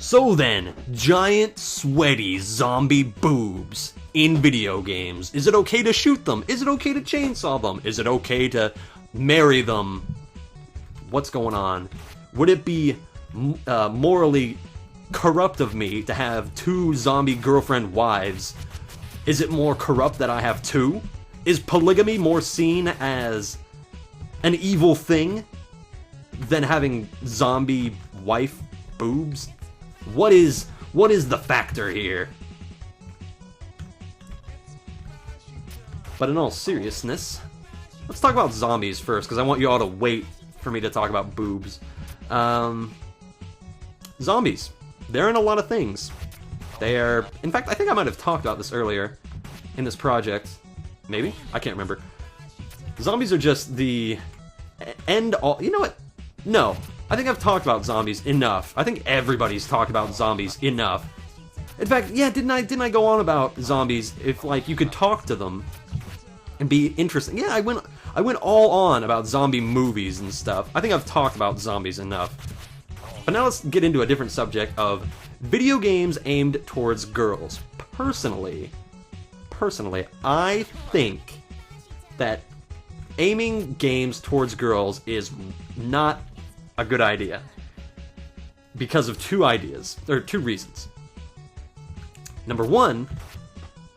So then, giant, sweaty zombie boobs in video games. Is it okay to shoot them? Is it okay to chainsaw them? Is it okay to marry them? What's going on? Would it be morally corrupt of me to have 2 zombie girlfriend wives? Is it more corrupt that I have 2? Is polygamy more seen as an evil thing than having zombie wife boobs? What is the factor here? But in all seriousness, let's talk about zombies first, because I want you all to wait for me to talk about boobs. Zombies. They're in a lot of things. They are... In fact, I think I might have talked about this earlier in this project. Maybe? I can't remember. Zombies are just the end all... You know what? No. I think I've talked about zombies enough. I think everybody's talked about zombies enough. In fact, yeah, didn't I go on about zombies if, like, you could talk to them and be interesting? Yeah, I went all on about zombie movies and stuff. I think I've talked about zombies enough. But now let's get into a different subject of video games aimed towards girls. Personally, I think that aiming games towards girls is not a good idea. Because of 2 reasons. Number 1,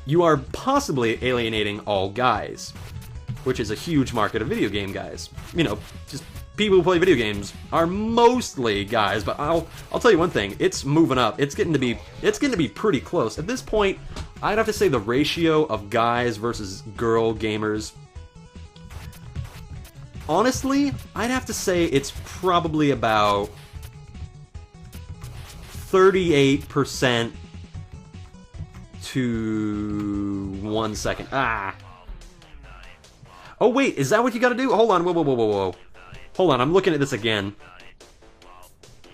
you are possibly alienating all guys, which is a huge market of video game guys. You know, just people who play video games are mostly guys, but I'll tell you one thing, it's moving up. It's getting to be pretty close. At this point, I'd have to say the ratio of guys versus girl gamers, honestly, I'd have to say it's probably about 38% to 1 second. Oh wait, is that what you gotta do? Hold on, whoa. Hold on, I'm looking at this again.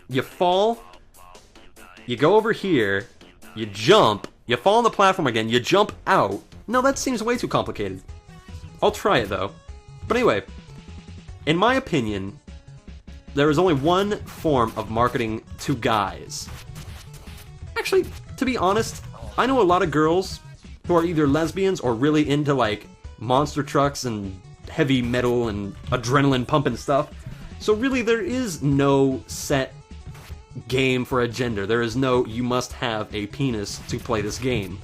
You fall, you go over here, you jump, you fall on the platform again, you jump out. No, that seems way too complicated. I'll try it though. But anyway, in my opinion, there is only one form of marketing to guys. Actually, to be honest, I know a lot of girls who are either lesbians or really into, like, monster trucks and heavy metal and adrenaline pumping stuff. So really, there is no set game for a gender. There is no, you must have a penis to play this game.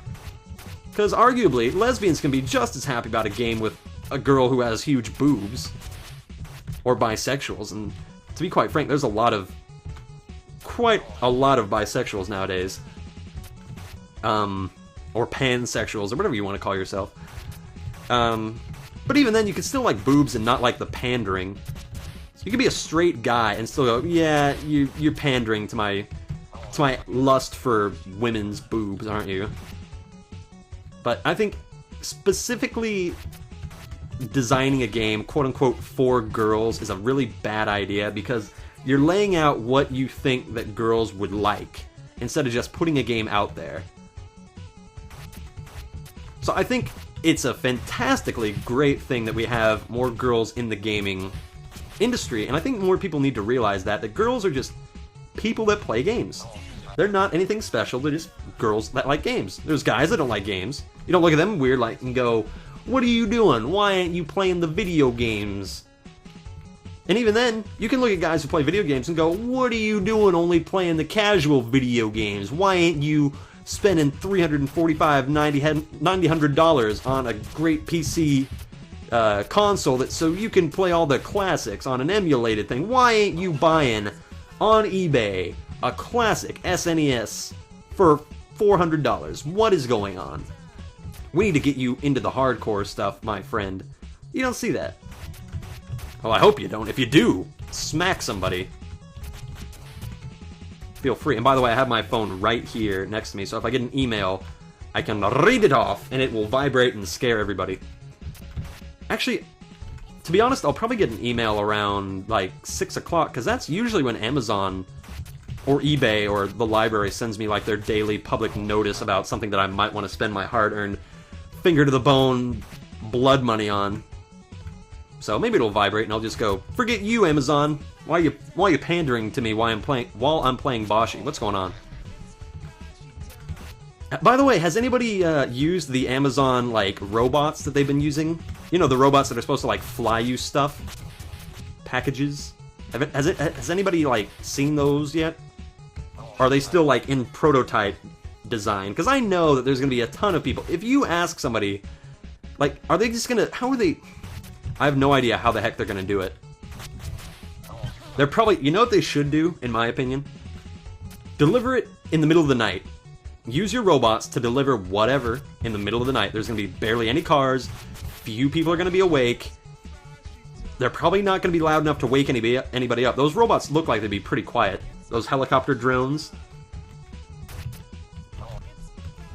Because arguably, lesbians can be just as happy about a game with a girl who has huge boobs. Or bisexuals, and to be quite frank, there's quite a lot of bisexuals nowadays. Or pansexuals, or whatever you want to call yourself. But even then, you can still like boobs and not like the pandering. So you can be a straight guy and still go, yeah, you're pandering to my lust for women's boobs, aren't you? But I think specifically designing a game, quote-unquote, for girls is a really bad idea, because you're laying out what you think that girls would like, instead of just putting a game out there. So I think it's a fantastically great thing that we have more girls in the gaming industry, and I think more people need to realize that girls are just people that play games. They're not anything special, they're just girls that like games. There's guys that don't like games. You don't look at them weird like and go, what are you doing? Why aren't you playing the video games? And even then, you can look at guys who play video games and go, what are you doing only playing the casual video games? Why ain't you spending $345, $900 on a great PC console so you can play all the classics on an emulated thing? Why ain't you buying on eBay a classic SNES for $400? What is going on? We need to get you into the hardcore stuff, my friend. You don't see that. Well, I hope you don't. If you do, smack somebody. Feel free. And by the way, I have my phone right here next to me, so if I get an email, I can read it off, and it will vibrate and scare everybody. Actually, to be honest, I'll probably get an email around, like, 6 o'clock, because that's usually when Amazon or eBay or the library sends me, like, their daily public notice about something that I might want to spend my hard-earned finger-to-the-bone blood money on. So maybe it'll vibrate and I'll just go, forget you, Amazon. Why are you pandering to me while I'm playing Boshy? What's going on? By the way, has anybody used the Amazon, like, robots that they've been using? You know, the robots that are supposed to, like, fly you stuff? Packages? Has anybody, like, seen those yet? Or are they still, like, in prototype design? Because I know that there's going to be a ton of people. If you ask somebody, like, are they just going to... How are they... I have no idea how the heck they're going to do it. They're probably... You know what they should do, in my opinion? Deliver it in the middle of the night. Use your robots to deliver whatever in the middle of the night. There's going to be barely any cars. Few people are going to be awake. They're probably not going to be loud enough to wake anybody up. Those robots look like they'd be pretty quiet. Those helicopter drones.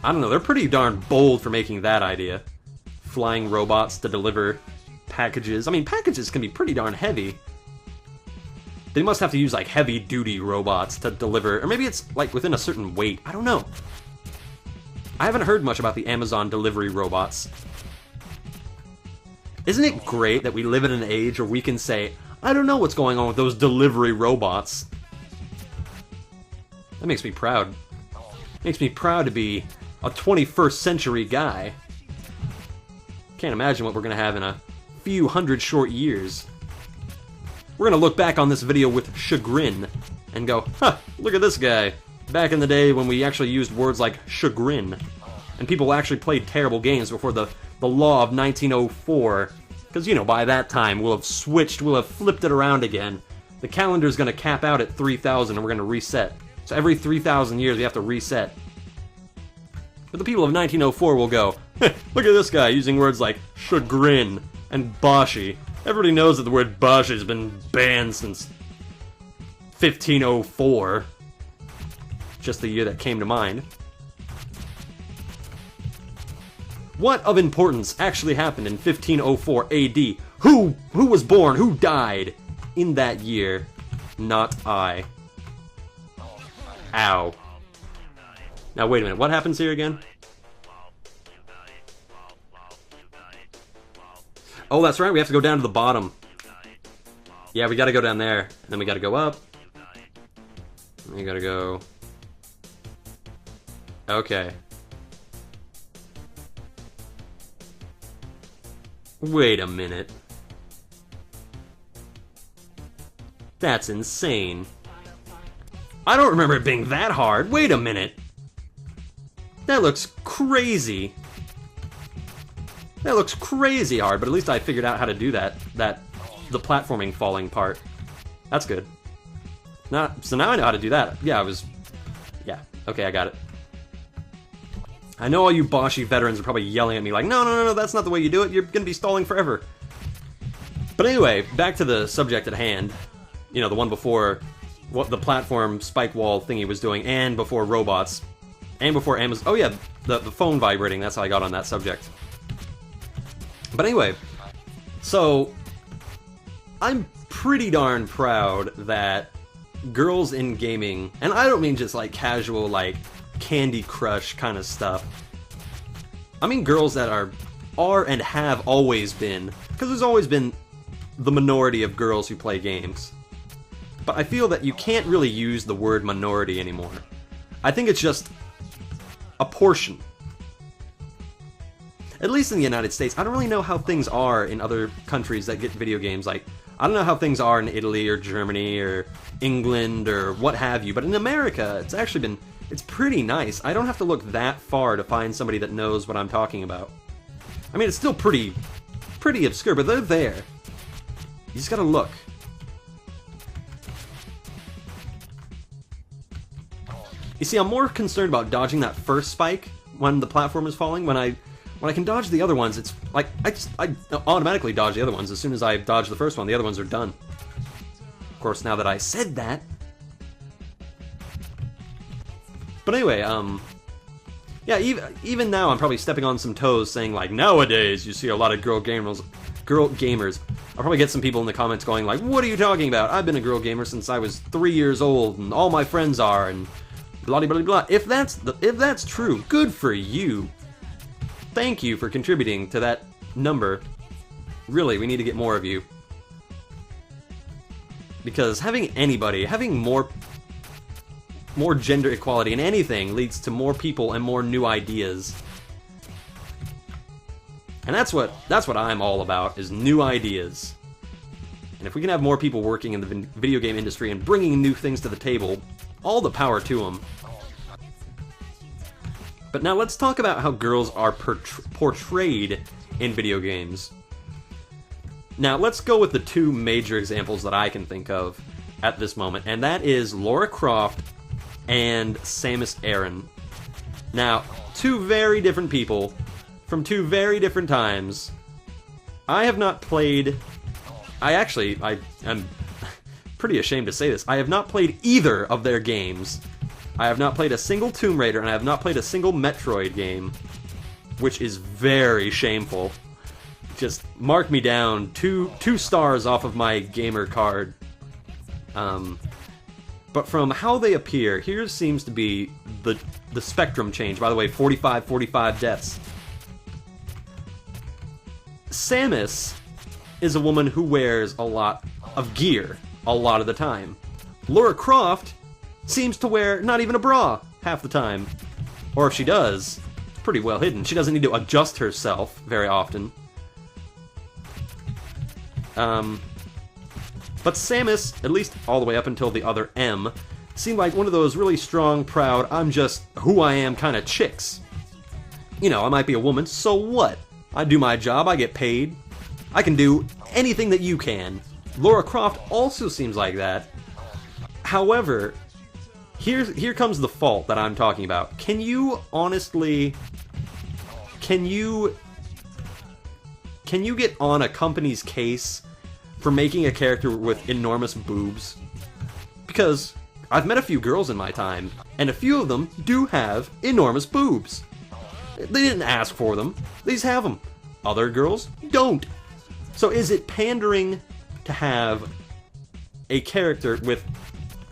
I don't know, they're pretty darn bold for making that idea. Flying robots to deliver packages. I mean, packages can be pretty darn heavy. They must have to use, like, heavy-duty robots to deliver... Or maybe it's, like, within a certain weight. I don't know. I haven't heard much about the Amazon delivery robots. Isn't it great that we live in an age where we can say, I don't know what's going on with those delivery robots? That makes me proud. Makes me proud to be a 21st century guy. Can't imagine what we're going to have in a few hundred short years. We're going to look back on this video with chagrin and go, huh, look at this guy. Back in the day when we actually used words like chagrin. And people actually played terrible games before the law of 1904. Because, you know, by that time we'll have switched, we'll have flipped it around again. The calendar's going to cap out at 3,000 and we're going to reset. So every 3,000 years we have to reset. But the people of 1904 will go, look at this guy using words like chagrin and Boshy. Everybody knows that the word Boshy has been banned since 1504. Just the year that came to mind. What of importance actually happened in 1504 AD? Who was born? Who died in that year? Not I. Ow. Now wait a minute, what happens here again? Oh, that's right, we have to go down to the bottom. Yeah, we gotta go down there. And then we gotta go up. We gotta go... Okay. Wait a minute. That's insane. I don't remember it being that hard. Wait a minute. That looks crazy. That looks crazy hard, but at least I figured out how to do that. The platforming falling part. That's good. So now I know how to do that. Yeah, okay, I got it. I know all you Boshy veterans are probably yelling at me like, no, that's not the way you do it. You're gonna be stalling forever. But anyway, back to the subject at hand. You know, the one before what the platform spike wall thingy was doing, and before robots, and before Amazon. Oh yeah, the phone vibrating. That's how I got on that subject. But anyway, so I'm pretty darn proud that girls in gaming, and I don't mean just like casual like Candy Crush kind of stuff. I mean girls that are and have always been, because there's always been the minority of girls who play games. But I feel that you can't really use the word minority anymore. I think it's just a portion. At least in the United States. I don't really know how things are in other countries that get video games. Like, I don't know how things are in Italy or Germany or England or what have you. But in America, it's actually been... It's pretty nice. I don't have to look that far to find somebody that knows what I'm talking about. I mean, it's still pretty obscure, but they're there. You just gotta look. You see, I'm more concerned about dodging that first spike when the platform is falling. When I can dodge the other ones, it's like I automatically dodge the other ones. As soon as I dodge the first one, the other ones are done. Of course, now that I said that. But anyway, yeah, even now I'm probably stepping on some toes saying like, nowadays you see a lot of girl gamers. I'll probably get some people in the comments going like, what are you talking about? I've been a girl gamer since I was 3 years old, and all my friends are, and blah blah blah blah. If that's true, good for you. Thank you for contributing to that number. Really, we need to get more of you. Because having more... more gender equality in anything leads to more people and more new ideas. And that's what I'm all about, is new ideas. And if we can have more people working in the video game industry and bringing new things to the table, all the power to them. But now let's talk about how girls are portrayed in video games. Now let's go with the two major examples that I can think of at this moment, and that is Lara Croft and Samus Aran. Now, two very different people from two very different times. I have not played... I'm pretty ashamed to say this. I have not played either of their games. I have not played a single Tomb Raider, and I have not played a single Metroid game, which is very shameful. Just mark me down, two stars off of my gamer card. But from how they appear, here seems to be the spectrum change. By the way, 45 deaths. Samus is a woman who wears a lot of gear a lot of the time. Lara Croft seems to wear not even a bra half the time. Or if she does, it's pretty well hidden. She doesn't need to adjust herself very often. But Samus, at least all the way up until the other M, seemed like one of those really strong, proud, I'm just who I am kind of chicks. You know, I might be a woman, so what? I do my job, I get paid. I can do anything that you can. Lara Croft also seems like that. However, here comes the fault that I'm talking about. Can you honestly... Can you get on a company's case for making a character with enormous boobs? Because I've met a few girls in my time, and a few of them do have enormous boobs. They didn't ask for them, they just have them. Other girls don't. So is it pandering to have a character with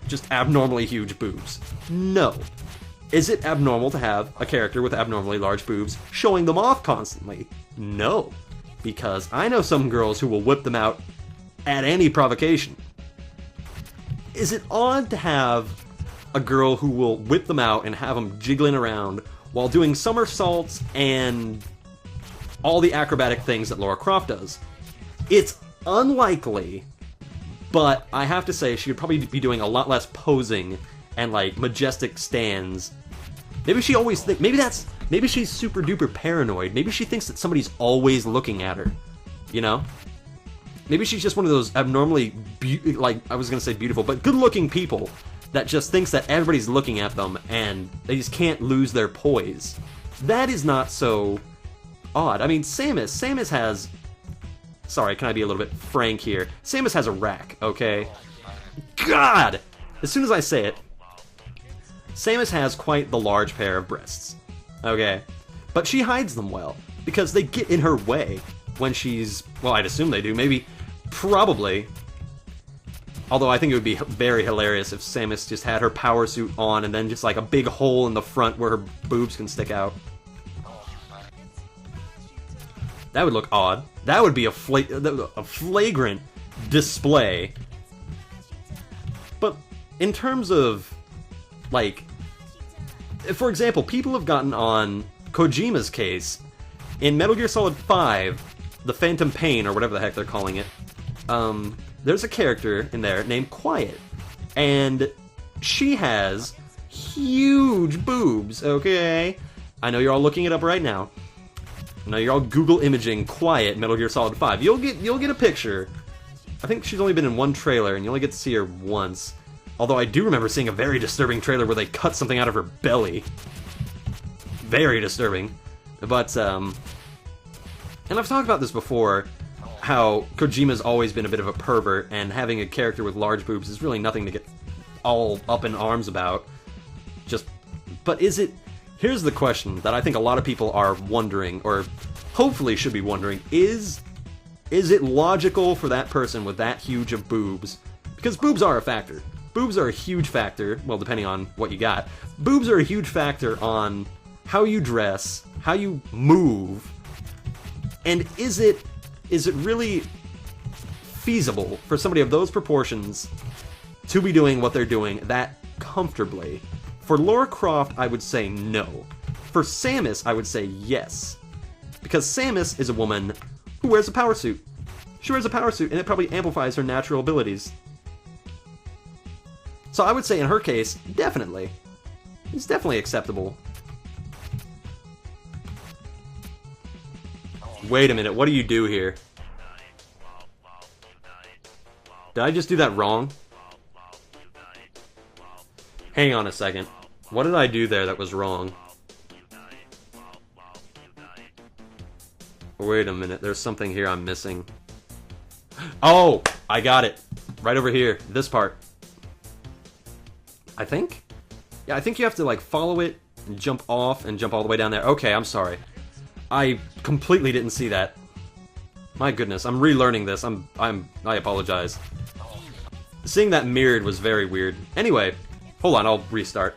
just abnormally huge boobs? No. Is it abnormal to have a character with abnormally large boobs showing them off constantly? No. Because I know some girls who will whip them out at any provocation. Is it odd to have a girl who will whip them out and have them jiggling around while doing somersaults and all the acrobatic things that Lara Croft does? It's unlikely, but I have to say she would probably be doing a lot less posing and like majestic stands. Maybe she always maybe she's super duper paranoid. Maybe she thinks that somebody's always looking at her, you know? Maybe she's just one of those abnormally, I was gonna say beautiful, but good-looking people that just thinks that everybody's looking at them and they just can't lose their poise. That is not so odd. I mean, Samus has... Sorry, can I be a little bit frank here? Samus has a rack, okay? God! As soon as I say it, Samus has quite the large pair of breasts, okay? But she hides them well, because they get in her way when she's... Well, I'd assume they do. Maybe, probably. Although I think it would be very hilarious if Samus just had her power suit on and then just like a big hole in the front where her boobs can stick out. That would look odd. That would be a flagrant display. But in terms of, like, for example, people have gotten on Kojima's case in Metal Gear Solid 5, the Phantom Pain, or whatever the heck they're calling it. There's a character in there named Quiet, and she has huge boobs, okay? I know you're all looking it up right now. Now you're all Google imaging Quiet Metal Gear Solid 5. You'll get a picture. I think she's only been in one trailer, and you only get to see her once. Although I do remember seeing a very disturbing trailer where they cut something out of her belly. Very disturbing. But, and I've talked about this before, how Kojima's always been a bit of a pervert, and having a character with large boobs is really nothing to get all up in arms about. But is it... Here's the question that I think a lot of people are wondering, or hopefully should be wondering, is it logical for that person with that huge of boobs? Because boobs are a factor. Boobs are a huge factor, well, depending on what you got. Boobs are a huge factor on how you dress, how you move, and is it really feasible for somebody of those proportions to be doing what they're doing that comfortably? For Lara Croft, I would say no. For Samus, I would say yes. Because Samus is a woman who wears a power suit. She wears a power suit, and it probably amplifies her natural abilities. So I would say in her case, definitely. It's definitely acceptable. Wait a minute, what do you do here? Did I just do that wrong? Hang on a second. What did I do there that was wrong? Wait a minute, there's something here I'm missing. Oh! I got it! Right over here, this part. I think? Yeah, I think you have to, like, follow it, and jump off, and jump all the way down there. Okay, I'm sorry. I completely didn't see that. My goodness, I'm relearning this. I apologize. Seeing that mirrored was very weird. Anyway, hold on, I'll restart.